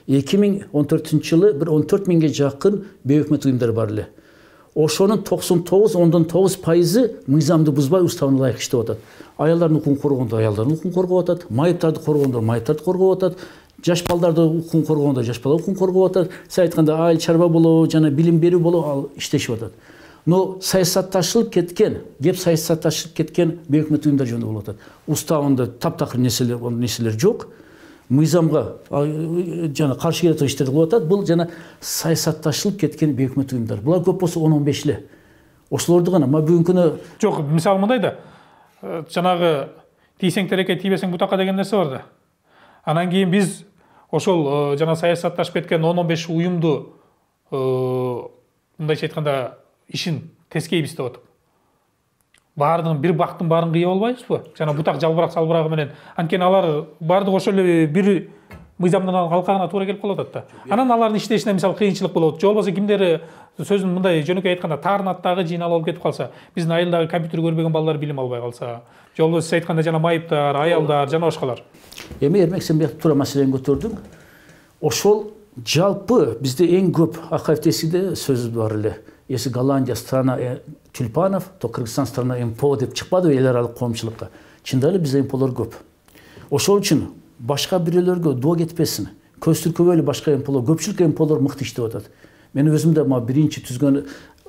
2014 жылы bir 14 миңге жақын бейөкмөт уюмдар бар эле. Ошонун 99,9% мыйзамды бузбай уставына ылайык иштеп атат. Аялдардын укугун коргондо аялдардын укугун коргоп атат, майыптарды коргондо майыптарды коргоп атат, жаш балдарды укугун коргондо жаш балдарды укугун коргоп атат. Сиз айтканда айыл чарба болобу жана билим берүү болобу ал иштешип атат. Но саясатташылып кеткен, кеп саясатташылып кеткен бейөкмөт уюмдар жөнүндө болуп атат. Уставында таптакыр нерселер жок. Мыйзамга жана каршы келет иштерди кылып атат. Бул жана саясатташылып кеткен бейөкмөт уюмдар. Булар көп болсо 10-15 эле. Ошолорду гана бүгүнкү күнү жок, мисалы мындай да. Жанагы тийсең тереке, тийбесең бутакка деген нерсе бар да. Анан кийин биз ошол жана саясатташып кеткен 10-15 уюмду мындайча айтканда ишин тескейбиз деп атып. Баардыгын бир бактын баарын кыйып албайбызбы? Жана бутак жалбырак менен. Анткени алар баардыгы ошол эле бир мыйзамдан калкагына туура келип калып атат да. Анан алардын иштешине мисалы кыйынчылык болот. Же болбосо кимдери сөзүн мындай жөнөкөй айтканда таарнаттагы жыйналып алып кетип калса, биздин айылдагы компьютер көрбөгөн балдар билим албай калса, же болбосо сиз айтканда жана майыптар, аялдар жана башкалар. Эрмек сен бияк туура маселени көтөрдүң. Ошол жалпы бизде эң көп Акаевтесиде сөз бар эле. Если Голландия страна тюльпанов, то Кыргызстан страна МПО деп чыкпадыбы эл аралык коомчулукка. Чында эле бизде МПОлор көп. Ошол үчүн башка бирөөлөргө доо кетпесин. Көз түркөбөйлү башка МПОлор, көпчүлүк МПОлор мыкты иштеп атат. Мен өзүм да биринчи түзгөн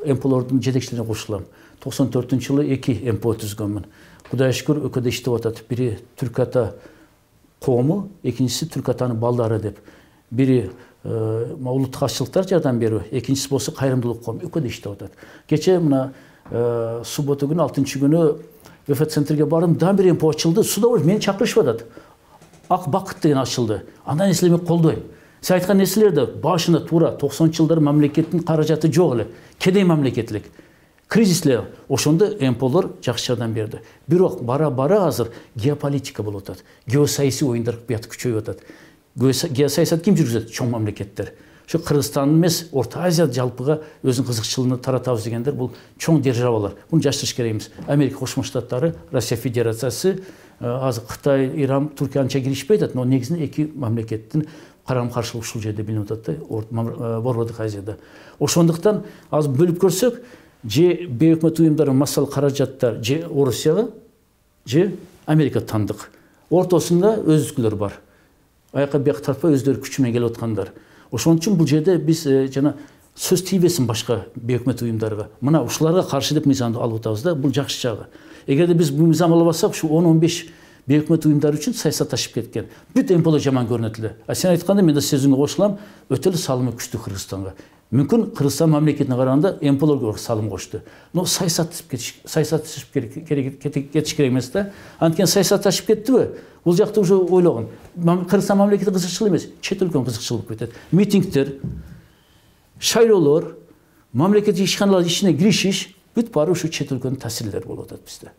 МПОлордун жетекчилерине кошулам. 94-жылы 2 МПО түзгөнмүн. Кудайга шүкүр өкөдө иштеп атат. Бири Түрк ата коому, экинчиси Түрк атанын балдары деп. Бири улуттук кашчылыктар жардам берүү, экинчиси болсо кайрымдуулук коому өкөдө иштеп атат. Кече мына суббота күнү 6-күнү ВФ центрге бардым, дагы бир МПО ачылды. Суда мени чакырышып атат. Ак бакыт деген ачылды. Андан нерселерди колдойм. Сиз айткан нерселерди башында туура 90-жылдары мамлекеттин каражаты жок эле. Кедей мамлекеттик. Кризислер ошондо МПОлор жакшы жардам берди. Бирок бара азыр геополитика болуп атат. Геосаясий оюндар бияты күчөйүп атат. Геосаясат ким жүргүзөт? Чоң мамлекеттер. Şu Kırgızstan эмес, Орта Азия жалпыга өзүнүн кызыкчылыгын таратабыз дегендер бул чоң державалар. Буну жаштырыш керек эмес. Америка Кошмо Штаттары, Россия Федерациясы, азыр Кытай, Иран, Түркия анча киришпей атат, но негизинен эки мамлекеттин карама-каршылык ушул жерде билинип атат да, Борбордук Азияда. Ошондуктан азыр бөлүп көрсөк, же бейөкмөт уюмдар массалык каражаттар же Орусияга, же Америка тандык. Ортосунда өзгөлөр бар. Аяка бияк тартпай өздөрү күчү менен келип аткандар. Ошон үчүн бул жерде биз жана сөз тийбесин башка бейөкмөт уюмдарга. Мына ушуларга каршы деп мыйзамды алып атабыз да, бул жакшы жагы. Эгерде биз бул мыйзам албасак, ушу 10-15 бейөкмөт уюмдар үчүн саясатташып кеткен. Бүт МПОлор жаман көрүнөт эле. Сен айтканда мен да сөзүңө кошулам, өтө эле салымы күчтүү Кыргызстанга. Мүмкүн Кыргызстан мамлекетине караганда МПОлор салым кошду. Но саясатташып кетиш керек эмес да. Анткени саясатташып кеттиби? Бул жакта уже ойлогон. Кыргызстан мамлекети кызыкчыл эмес, чет өлкөнүн кызыкчыл болуп кетет. Митингдер, шайлоолор, мамлекеттик ишканалардын ишине киришиш бүт баары ушу чет өлкөнүн таасирлери болуп атат бизде.